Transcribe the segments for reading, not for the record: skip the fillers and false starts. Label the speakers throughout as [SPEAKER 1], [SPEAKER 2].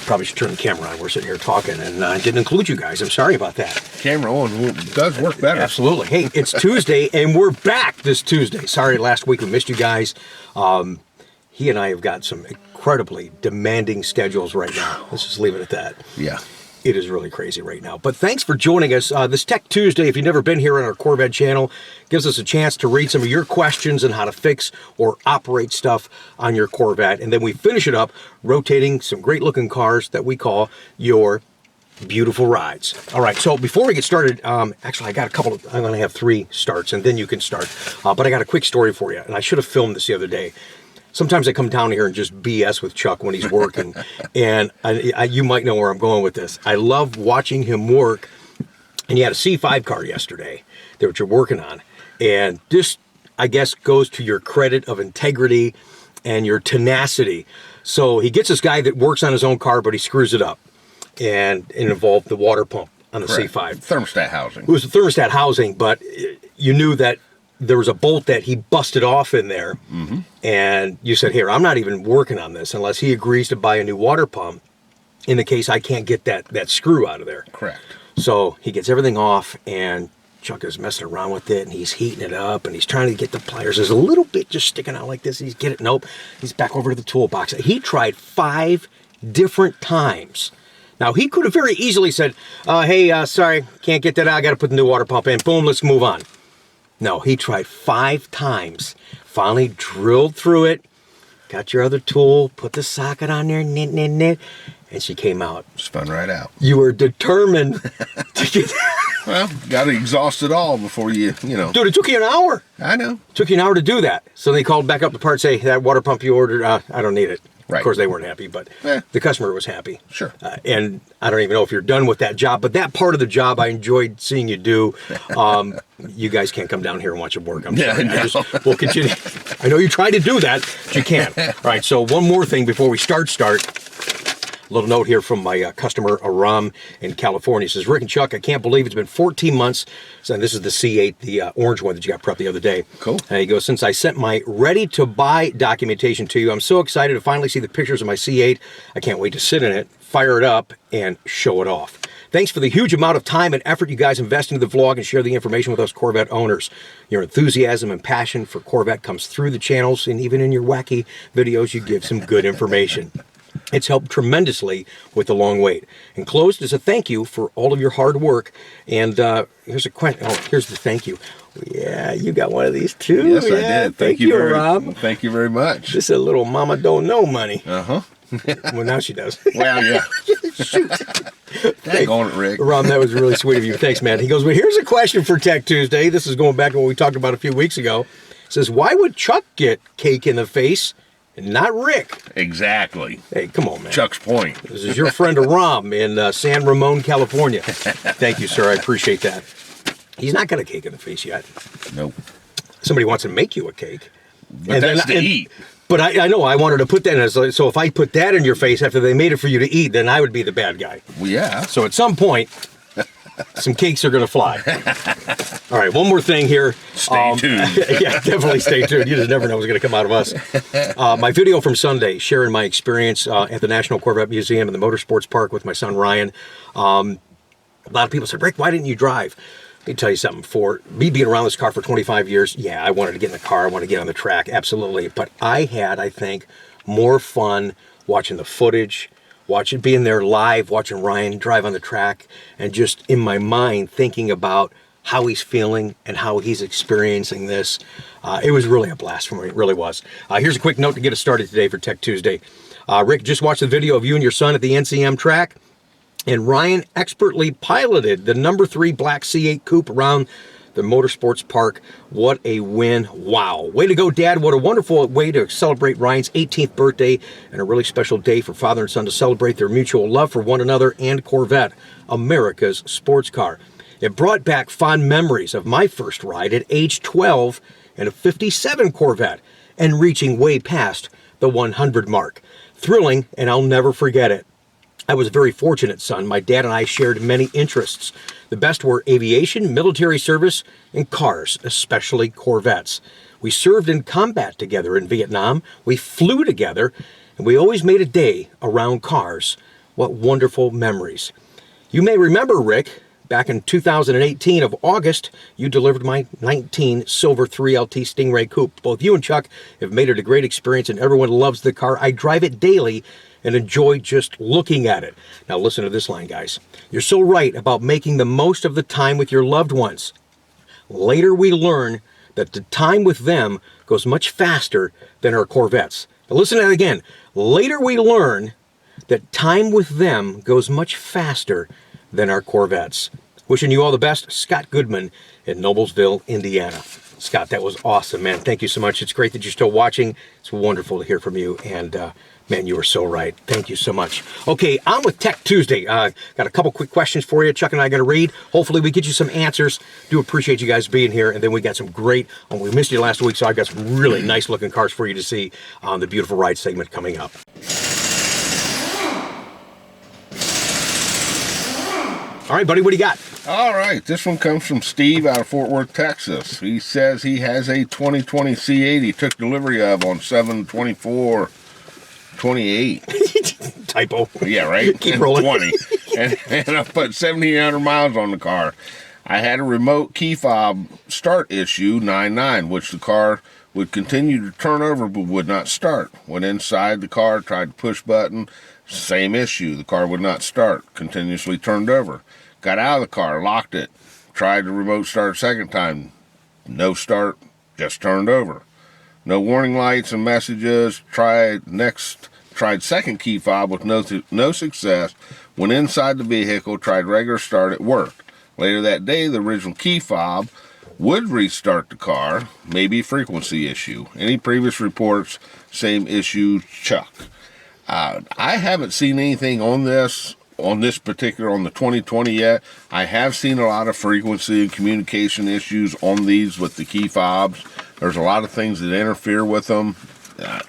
[SPEAKER 1] Probably should turn the camera on. We're sitting here talking, and I didn't include you guys. I'm sorry about that.
[SPEAKER 2] Camera on does work better.
[SPEAKER 1] Absolutely. Hey, it's Tuesday, and we're back this Tuesday. Sorry, last week we missed you guys. He and I have got some incredibly demanding schedules right now. Let's just leave it at that.
[SPEAKER 2] Yeah.
[SPEAKER 1] It is really crazy right now. But thanks for joining us. This Tech Tuesday, if you've never been here on our Corvette channel, gives us a chance to read some of your questions on how to fix or operate stuff on your Corvette. And then we finish it up rotating some great looking cars that we call your beautiful rides. All right, so before we get started, actually I got a couple of, I'm gonna have 3 starts and then you can start. But I got a quick story for you, and I should have filmed this the other day. Sometimes I come down here and just BS with Chuck when he's working, and you might know where I'm going with this. I love watching him work, and he had a C5 car yesterday that you're working on, and this, I guess, goes to your credit of integrity and your tenacity. So he gets this guy that works on his own car, but he screws it up, and it involved the water pump on the
[SPEAKER 2] Correct.
[SPEAKER 1] C5.
[SPEAKER 2] Thermostat housing.
[SPEAKER 1] It was the thermostat housing, but you knew that there was a bolt that he busted off in there, and you said, here, I'm not even working on this unless he agrees to buy a new water pump in the case I can't get that screw out of there.
[SPEAKER 2] Correct.
[SPEAKER 1] So he gets everything off, and Chuck is messing around with it, and he's heating it up, and he's trying to get the pliers. There's a little bit just sticking out like this. He's get it. Nope. He's back over to the toolbox. He tried 5 different times. Now, he could have very easily said, hey, sorry, can't get that out. I got to put the new water pump in. Boom, let's move on. No, he tried 5 times, finally drilled through it, got your other tool, put the socket on there, knit, knit, knit, and she came out.
[SPEAKER 2] Spun right out.
[SPEAKER 1] You were determined to get
[SPEAKER 2] Well, got to exhaust it all before you know.
[SPEAKER 1] Dude, it took you an hour.
[SPEAKER 2] I know.
[SPEAKER 1] It took you an hour to do that. So they called back up the part, say, that water pump you ordered, I don't need it.
[SPEAKER 2] Right.
[SPEAKER 1] Of course, they weren't happy, but the customer was happy.
[SPEAKER 2] Sure.
[SPEAKER 1] And I don't even know if you're done with that job, but that part of the job I enjoyed seeing you do. You guys can't come down here and watch it work. I'm sorry.
[SPEAKER 2] No.
[SPEAKER 1] We'll continue. I know you tried to do that, but you can't. All right, so one more thing before we start. A little note here from my customer, Aram, in California. He says, Rick and Chuck, I can't believe it's been 14 months. So this is the C8, the orange one that you got prepped the other day.
[SPEAKER 2] Cool.
[SPEAKER 1] And he goes, since I sent my ready-to-buy documentation to you, I'm so excited to finally see the pictures of my C8. I can't wait to sit in it, fire it up, and show it off. Thanks for the huge amount of time and effort you guys invest into the vlog and share the information with us Corvette owners. Your enthusiasm and passion for Corvette comes through the channels, and even in your wacky videos, you give some good information. It's helped tremendously with the long wait. Enclosed is a thank you for all of your hard work. And here's a question. Oh, here's the thank you. Yeah, you got one of these too.
[SPEAKER 2] Yes,
[SPEAKER 1] yeah,
[SPEAKER 2] I did.
[SPEAKER 1] Thank you, Rob.
[SPEAKER 2] Thank you very much.
[SPEAKER 1] This is a little mama don't know money.
[SPEAKER 2] Uh-huh.
[SPEAKER 1] Well, now she does.
[SPEAKER 2] Well, yeah.
[SPEAKER 1] Shoot.
[SPEAKER 2] Dang on it, Rick.
[SPEAKER 1] Rob, that was really sweet of you. Thanks, man. He goes, well, here's a question for Tech Tuesday. This is going back to what we talked about a few weeks ago. It says, why would Chuck get cake in the face and not Rick?
[SPEAKER 2] Exactly.
[SPEAKER 1] Hey, come on, man.
[SPEAKER 2] Chuck's point.
[SPEAKER 1] This is your friend Aram in San Ramon, California. Thank you, sir. I appreciate that. He's not got a cake in the face yet.
[SPEAKER 2] Nope.
[SPEAKER 1] Somebody wants to make you a cake.
[SPEAKER 2] But that's to eat.
[SPEAKER 1] But I know, I wanted to put that in. So if I put that in your face after they made it for you to eat, then I would be the bad guy.
[SPEAKER 2] Well, yeah.
[SPEAKER 1] So at some point, some cakes are going to fly. All right, one more thing here.
[SPEAKER 2] Stay tuned.
[SPEAKER 1] Yeah, definitely stay tuned. You just never know what's going to come out of us. My video from Sunday, sharing my experience at the National Corvette Museum and the Motorsports Park with my son Ryan. A lot of people said, Rick, why didn't you drive? Let me tell you something. For me being around this car for 25 years, yeah, I wanted to get in the car. I wanted to get on the track, absolutely. But I had, I think, more fun watching the footage, being there live, watching Ryan drive on the track, and just in my mind thinking about how he's feeling and how he's experiencing this. It was really a blast for me. It really was. Here's a quick note to get us started today for Tech Tuesday. Rick, just watched the video of you and your son at the NCM track, and Ryan expertly piloted the number 3 black C8 coupe around the Motorsports Park. What a win. Wow. Way to go, Dad. What a wonderful way to celebrate Ryan's 18th birthday, and a really special day for father and son to celebrate their mutual love for one another and Corvette, America's sports car. It brought back fond memories of my first ride at age 12 in a 57 Corvette and reaching way past the 100 mark. Thrilling, and I'll never forget it. I was very fortunate, son. My dad and I shared many interests. The best were aviation, military service, and cars, especially Corvettes. We served in combat together in Vietnam. We flew together, and we always made a day around cars. What wonderful memories. You may remember, Rick, back in 2018 of August, you delivered my 19 Silver 3LT Stingray Coupe. Both you and Chuck have made it a great experience, and everyone loves the car. I drive it daily and enjoy just looking at it. Now listen to this line, guys. You're so right about making the most of the time with your loved ones. Later we learn that the time with them goes much faster than our Corvettes. Now listen to that again. Later we learn that time with them goes much faster than our Corvettes. Wishing you all the best, Scott Goodman in Noblesville, Indiana. Scott, that was awesome, man. Thank you so much. It's great that you're still watching. It's wonderful to hear from you. And man, you were so right. Thank you so much. Okay, on with Tech Tuesday. Got a couple quick questions for you. Chuck and I are going to read. Hopefully we get you some answers. Do appreciate you guys being here. And then we got some great, we missed you last week, so I got some really nice looking cars for you to see on the Beautiful Ride segment coming up. All right, buddy, what do you got?
[SPEAKER 2] All right, this one comes from Steve out of Fort Worth, Texas. He says he has a 2020 C8 he took delivery of on 7/24/28.
[SPEAKER 1] Typo.
[SPEAKER 2] Yeah, right?
[SPEAKER 1] Keep rolling.
[SPEAKER 2] 20. and I put 1,700 miles on the car. I had a remote key fob start issue, 99, which the car would continue to turn over but would not start. Went inside the car, tried to push button, same issue. The car would not start, continuously turned over. Got out of the car, locked it, tried the remote start second time. No start, just turned over. No warning lights and messages. Tried second key fob with no success. Went inside the vehicle, tried regular start, it worked. Later that day, the original key fob would restart the car, maybe frequency issue. Any previous reports, same issue, Chuck. I haven't seen anything on the 2020 yet. I have seen a lot of frequency and communication issues on these with the key fobs. There's a lot of things that interfere with them,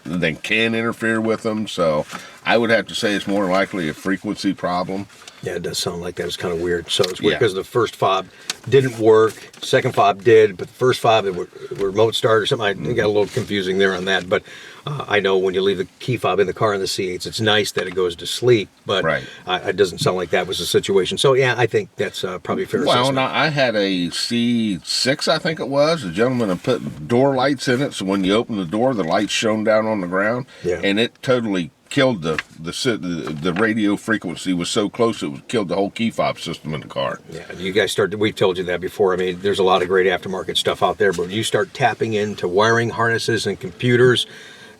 [SPEAKER 2] that can interfere with them, so I would have to say it's more likely a frequency problem.
[SPEAKER 1] Yeah, it does sound like that. It's kind of weird. So it's weird because the first fob didn't work, second fob did, but the first fob, the remote start or something, I got a little confusing there on that. But I know when you leave the key fob in the car in the C8s, it's nice that it goes to sleep, but it doesn't sound like that was the situation. So yeah, I think that's probably a fair assessment.
[SPEAKER 2] Well, now I had a C6, I think it was. A gentleman had put door lights in it, so when you open the door, the lights shone down on the ground, and it totally killed the radio frequency. Was so close it killed the whole key fob system in the car.
[SPEAKER 1] Yeah, you guys we've told you that before. I mean, there's a lot of great aftermarket stuff out there, but when you start tapping into wiring harnesses and computers,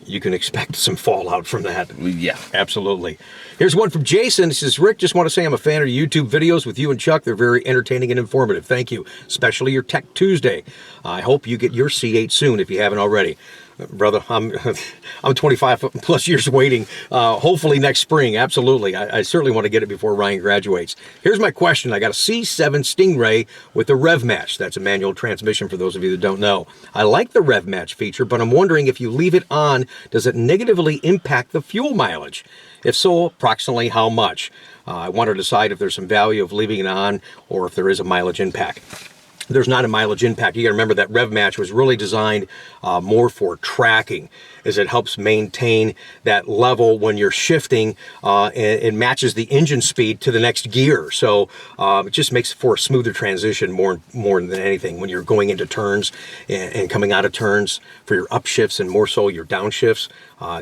[SPEAKER 1] you can expect some fallout from that.
[SPEAKER 2] Yeah,
[SPEAKER 1] absolutely. Here's one from Jason. He says, Rick, just want to say I'm a fan of your YouTube videos with you and Chuck. They're very entertaining and informative. Thank you, especially your Tech Tuesday. I hope you get your C8 soon if you haven't already. Brother, I'm 25 plus years waiting. Hopefully next spring. Absolutely. I certainly want to get it before Ryan graduates. Here's my question. I got a C7 Stingray with a rev match. That's a manual transmission for those of you that don't know. I like the rev match feature, but I'm wondering if you leave it on, does it negatively impact the fuel mileage? If so, approximately how much? I want to decide if there's some value of leaving it on or if there is a mileage impact. There's not a mileage impact. You got to remember that rev match was really designed more for tracking, as it helps maintain that level when you're shifting. It matches the engine speed to the next gear, so it just makes for a smoother transition more than anything when you're going into turns and coming out of turns for your upshifts and more so your downshifts.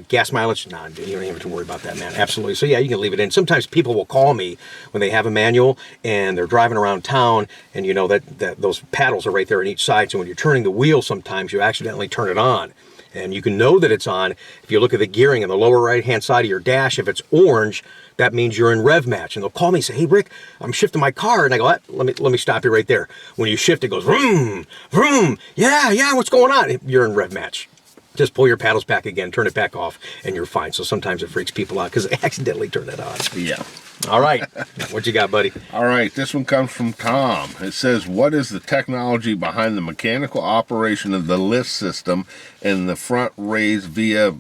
[SPEAKER 1] Gas mileage, nah, you don't even have to worry about that, man. Absolutely. So yeah, you can leave it in. Sometimes people will call me when they have a manual and they're driving around town, and you know that those paddles are right there on each side. So when you're turning the wheel, sometimes you accidentally turn it on. And you can know that it's on if you look at the gearing on the lower right-hand side of your dash. If it's orange, that means you're in rev match. And they'll call me and say, hey, Rick, I'm shifting my car. And I go, let me stop you right there. When you shift, it goes, vroom, vroom. Yeah, what's going on? You're in rev match. Just pull your paddles back again, turn it back off, and you're fine. So sometimes it freaks people out because they accidentally turn it on.
[SPEAKER 2] Yeah.
[SPEAKER 1] All right. What you got, buddy?
[SPEAKER 2] All right. This one comes from Tom. It says, what is the technology behind the mechanical operation of the lift system and the front raised via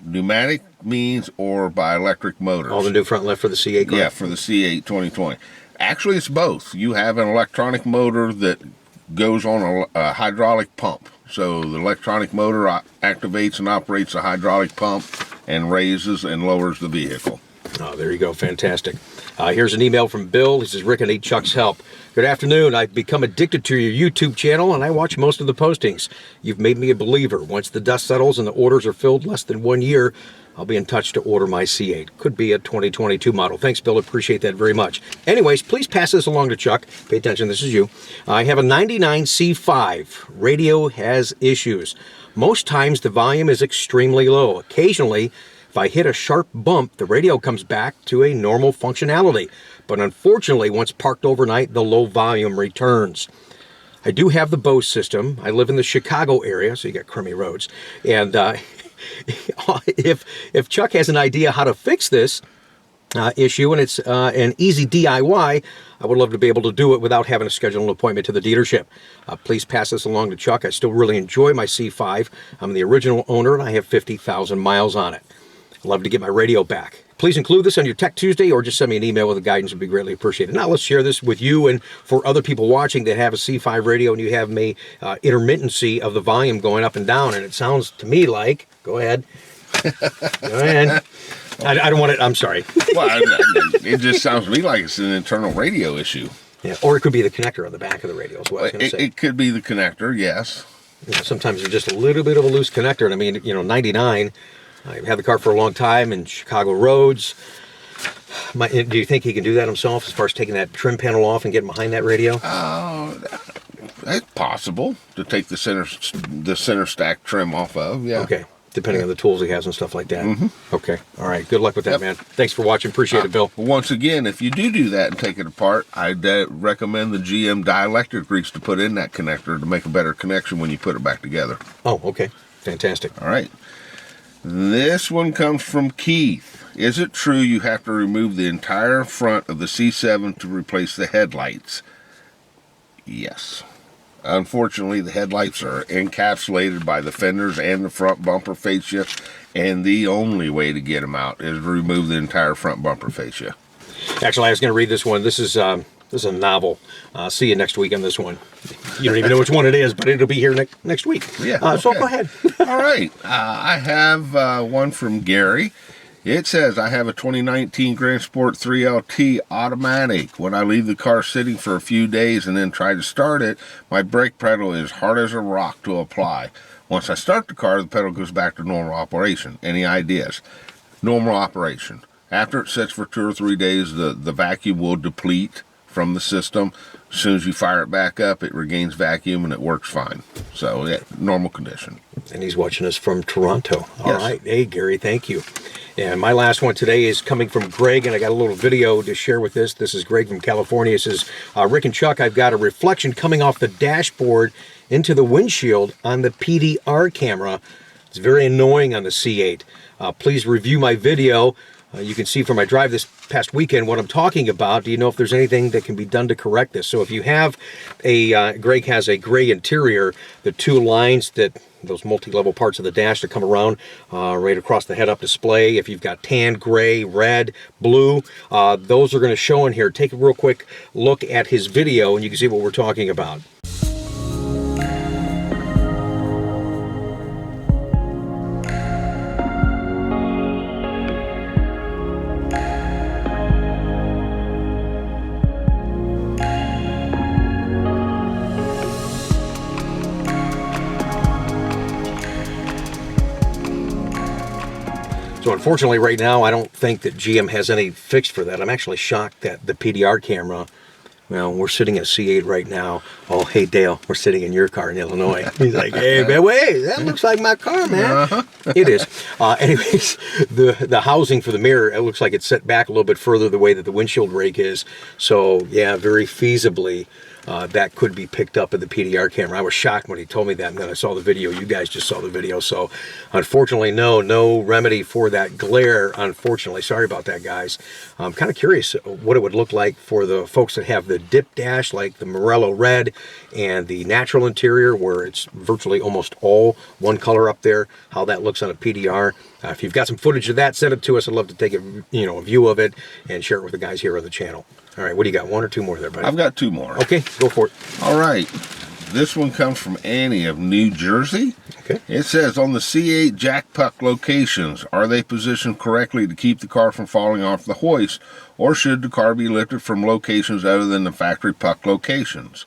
[SPEAKER 2] pneumatic means or by electric motors?
[SPEAKER 1] All the new front lift for the C8 car?
[SPEAKER 2] Yeah, for the C8 2020. Actually, it's both. You have an electronic motor that goes on a hydraulic pump. So the electronic motor activates and operates a hydraulic pump and raises and lowers the vehicle.
[SPEAKER 1] Oh, there you go. Fantastic. Here's an email from Bill. He says, Rick, I need Chuck's help. Good afternoon. I've become addicted to your YouTube channel, and I watch most of the postings. You've made me a believer. Once the dust settles and the orders are filled less than 1 year, I'll be in touch to order my C8. Could be a 2022 model. Thanks, Bill. Appreciate that very much. Anyways, please pass this along to Chuck. Pay attention. This is you. I have a 99 C5. Radio has issues. Most times the volume is extremely low. Occasionally, if I hit a sharp bump, the radio comes back to a normal functionality. But unfortunately, once parked overnight, the low volume returns. I do have the Bose system. I live in the Chicago area, so you got crummy roads. And if Chuck has an idea how to fix this issue, and it's an easy DIY, I would love to be able to do it without having to schedule an appointment to the dealership. Please pass this along to Chuck. I still really enjoy my C5. I'm the original owner, and I have 50,000 miles on it. I'd love to get my radio back. Please include this on your Tech Tuesday or just send me an email with the guidance. Would be greatly appreciated. Now let's share this with you and for other people watching that have a C5 radio and you have intermittency of the volume going up and down, and it sounds to me like, go ahead. Go ahead. I don't want it, I'm sorry.
[SPEAKER 2] Well, it just sounds to me like it's an internal radio issue.
[SPEAKER 1] Yeah, or it could be the connector on the back of the radio is what I was going to say.
[SPEAKER 2] It could be the connector, yes.
[SPEAKER 1] You know, sometimes there's just a little bit of a loose connector, and I mean, 99, I've had the car for a long time in Chicago roads. Do you think he can do that himself as far as taking that trim panel off and getting behind that radio?
[SPEAKER 2] It's possible to take the center stack trim off of, yeah.
[SPEAKER 1] Okay, depending on the tools he has and stuff like that. Mm-hmm. Okay, all right, good luck with that, man. Thanks for watching, appreciate it, Bill.
[SPEAKER 2] Once again, if you do that and take it apart, I'd recommend the GM dielectric grease to put in that connector to make a better connection when you put it back together.
[SPEAKER 1] Oh, okay, fantastic.
[SPEAKER 2] All right. This one comes from Keith. Is it true you have to remove the entire front of the C7 to replace the headlights? Yes. Unfortunately, the headlights are encapsulated by the fenders and the front bumper fascia, and the only way to get them out is to remove the entire front bumper fascia.
[SPEAKER 1] Actually, I was going to read this one. This is a novel. See you next week on this one. You don't even know which one it is, but it'll be here next week.
[SPEAKER 2] Yeah. Okay.
[SPEAKER 1] So go ahead.
[SPEAKER 2] All right. I have one from Gary. It says, I have a 2019 Grand Sport 3LT automatic. When I leave the car sitting for a few days and then try to start it, my brake pedal is hard as a rock to apply. Once I start the car, the pedal goes back to normal operation. Any ideas? Normal operation. After it sits for 2 or 3 days, the vacuum will deplete from the system. As soon as you fire it back up, it regains vacuum and it works fine. So, yeah, normal condition.
[SPEAKER 1] And he's watching us from Toronto. All
[SPEAKER 2] Yes.
[SPEAKER 1] right. Hey, Gary, thank you. And my last one today is coming from Greg, and I got a little video to share with this. This is Greg from California. It says, Rick and Chuck, I've got a reflection coming off the dashboard into the windshield on the PDR camera. It's very annoying on the C8. Please review my video. You can see from my drive this past weekend what I'm talking about. Do you know if there's anything that can be done to correct this? So if you have Greg has a gray interior, the two lines those multi-level parts of the dash that come around right across the head-up display. If you've got tan, gray, red, blue, those are going to show in here. Take a real quick look at his video and you can see what we're talking about. So unfortunately right now I don't think that GM has any fix for that. I'm actually shocked that the PDR camera, well, we're sitting at C8 right now. Oh, hey Dale, we're sitting in your car in Illinois. He's like, hey man, wait, that looks like my car, man. It is. Anyways, the housing for the mirror, it looks like it's set back a little bit further the way that the windshield rake is. So yeah, very feasibly that could be picked up in the PDR camera. I was shocked when he told me that, and then I saw the video. You guys just saw the video. So unfortunately, no remedy for that glare, unfortunately. Sorry about that, guys. I'm kind of curious what it would look like for the folks that have the dip dash, like the Morello red and the natural interior, where it's virtually almost all one color up there, how that looks on a PDR. If you've got some footage of that, send it to us. I'd love to take a view of it and share it with the guys here on the channel. All right, what do you got? One or two more there, buddy?
[SPEAKER 2] I've got two more.
[SPEAKER 1] Okay, go for it.
[SPEAKER 2] All right. this one comes from Annie of New Jersey.
[SPEAKER 1] Okay.
[SPEAKER 2] It says, on the C8 jack puck locations, are they positioned correctly to keep the car from falling off the hoist, or should the car be lifted from locations other than the factory puck locations?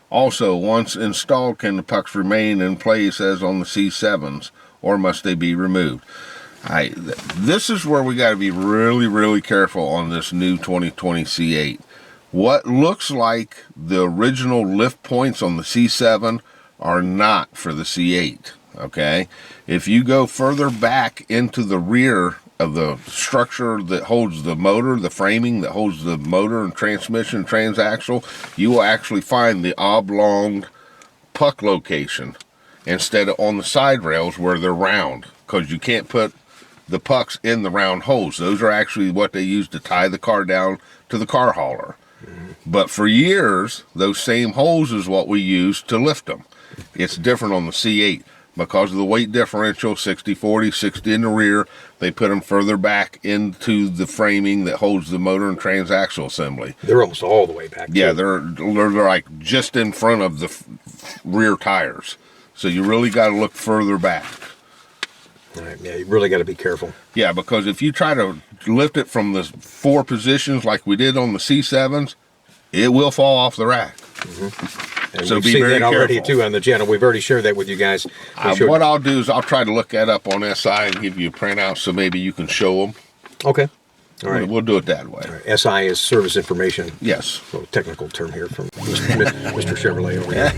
[SPEAKER 2] Also, once installed, can the pucks remain in place as on the C7s, or must they be removed? This is where we got to be really, really careful on this new 2020 C8. What looks like the original lift points on the C7 are not for the C8, okay? If you go further back into the rear of the structure that holds the motor, the framing that holds the motor and transmission transaxle, you will actually find the oblong puck location instead of on the side rails where they're round, because you can't put the pucks in the round holes. Those are actually what they use to tie the car down to the car hauler. But for years, those same holes is what we use to lift them. It's different on the C8 because of the weight differential, 60-40, 60 in the rear. They put them further back into the framing that holds the motor and transaxle assembly.
[SPEAKER 1] They're almost all the way back.
[SPEAKER 2] Yeah, they're like just in front of the rear tires. So you really got to look further back.
[SPEAKER 1] All right, yeah, you really got to be careful.
[SPEAKER 2] Yeah, because if you try to lift it from the 4 positions like we did on the C7s, it will fall off the rack.
[SPEAKER 1] Mm-hmm. And
[SPEAKER 2] so
[SPEAKER 1] we've
[SPEAKER 2] be
[SPEAKER 1] seen
[SPEAKER 2] very
[SPEAKER 1] that already
[SPEAKER 2] careful.
[SPEAKER 1] too on the channel. We've already shared that with you guys.
[SPEAKER 2] What I'll do is I'll try to look that up on SI and give you a printout so maybe you can show them.
[SPEAKER 1] Okay. All right.
[SPEAKER 2] We'll do it that way.
[SPEAKER 1] All right. SI is service information.
[SPEAKER 2] Yes.
[SPEAKER 1] A little technical term here from Mr. Chevrolet over here.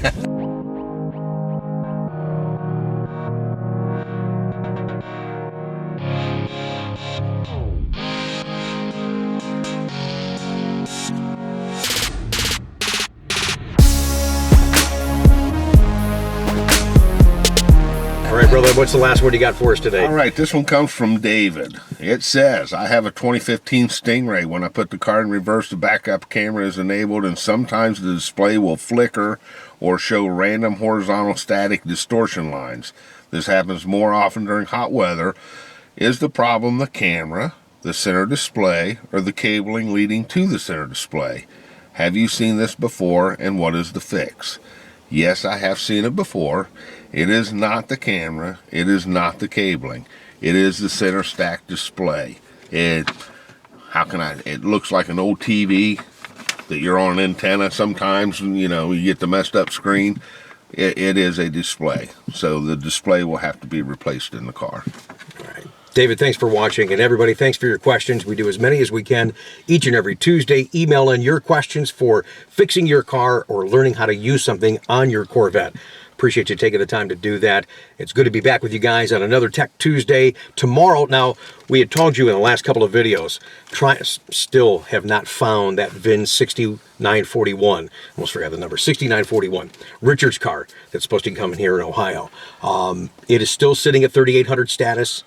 [SPEAKER 1] Brother, what's the last one you got for us today?
[SPEAKER 2] All right, this one comes from David. It says, I have a 2015 Stingray. When I put the car in reverse, the backup camera is enabled, and sometimes the display will flicker or show random horizontal static distortion lines. This happens more often during hot weather. Is the problem the camera, the center display, or the cabling leading to the center display? Have you seen this before, and what is the fix? Yes, I have seen it before. It is not the camera. It is not the cabling. It is the center stack display. It looks like an old TV that you're on an antenna sometimes, you get the messed up screen. It is a display. So the display will have to be replaced in the car.
[SPEAKER 1] All right. David, thanks for watching. And everybody, thanks for your questions. We do as many as we can each and every Tuesday. Email in your questions for fixing your car or learning how to use something on your Corvette. Appreciate you taking the time to do that. It's good to be back with you guys on another Tech Tuesday. Tomorrow, now, we had told you in the last couple of videos, still have not found that VIN 6941. Almost forgot the number, 6941. Richard's car that's supposed to come in here in Ohio. It is still sitting at 3800 status.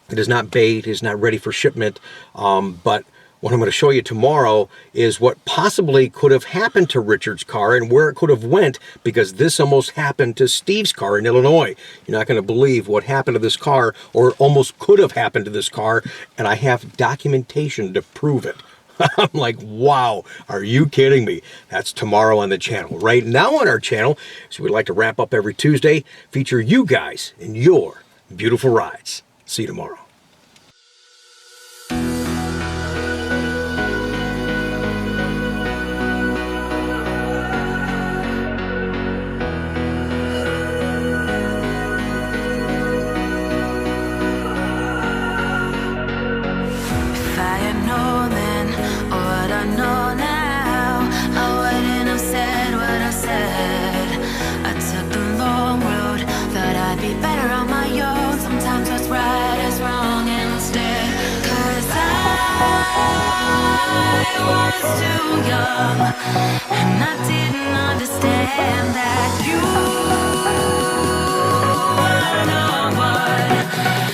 [SPEAKER 1] It is not bait, it is not ready for shipment, but what I'm going to show you tomorrow is what possibly could have happened to Richard's car and where it could have went, because this almost happened to Steve's car in Illinois. You're not going to believe what happened to this car, or almost could have happened to this car, and I have documentation to prove it. I'm like, wow, are you kidding me? That's tomorrow on the channel. Right now on our channel, so we'd like to wrap up every Tuesday, feature you guys in your beautiful rides. See you tomorrow.
[SPEAKER 3] I was too young, and I didn't understand that you were the one,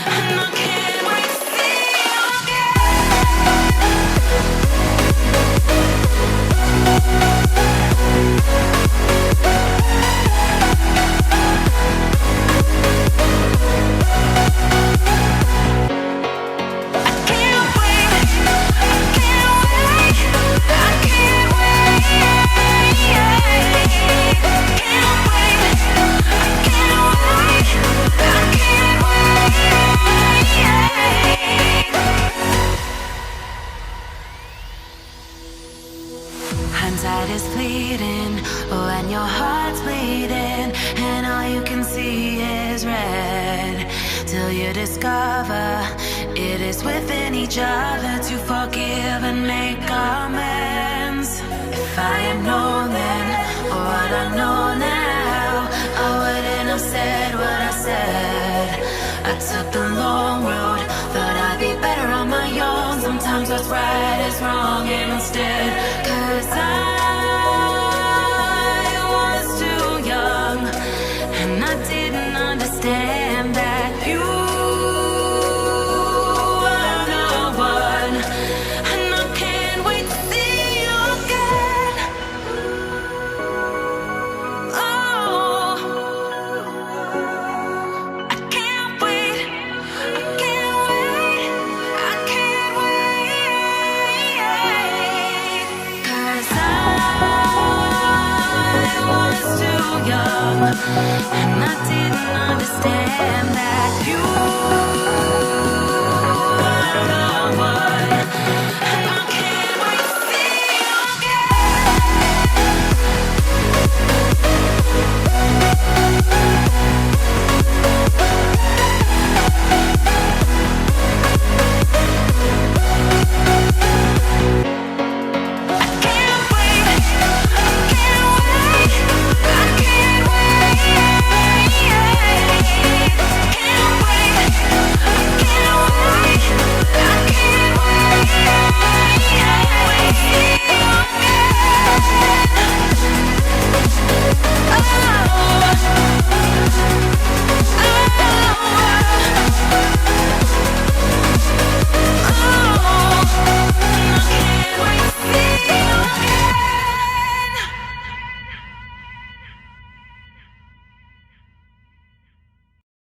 [SPEAKER 3] and I can't wait to see can't wait. inside is bleeding, oh, and your heart's bleeding, and all you can see is red. Till you discover it is within each other to forgive and make amends. If I had known then what I know now, I wouldn't have said what I said. I took the long road, thought I'd be better on my own. Sometimes what's right is wrong instead. 'Cause I was too young, and I didn't understand that you were the one. And I can't wait to see you again. Oh, I can't wait, I can't wait, I can't wait. 'Cause I was too young, and I didn't understand that you